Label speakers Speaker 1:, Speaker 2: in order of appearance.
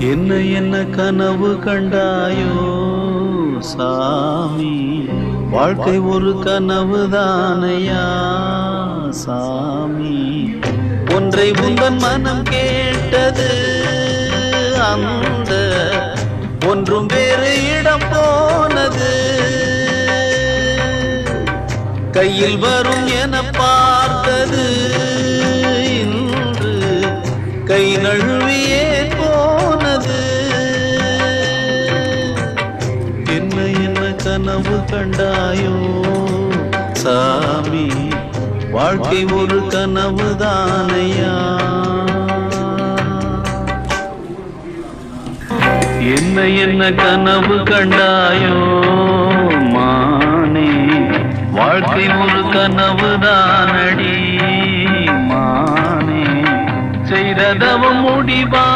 Speaker 1: என்ன என்ன கனவு கண்டாயோ சாமி, வாழ்க்கை ஒரு கனவு தானையா சாமி. ஒன்றை உந்தன் மனம் கேட்டது, அந்த ஒன்றும் வேறு இடம் போனது. கையில் வரும் என பார்த்தது, இன்று கை நழுவியே போனது. என்ன என்ன கனவு கண்டாயோ சாமி, வாழ்க்கை ஒரு கனவு தானையா. என்ன என்ன கனவு கண்டாயோ மானே, வாழ்க்கை ஒரு கனவு தானடி மானே. செய்ததவம் முடிவா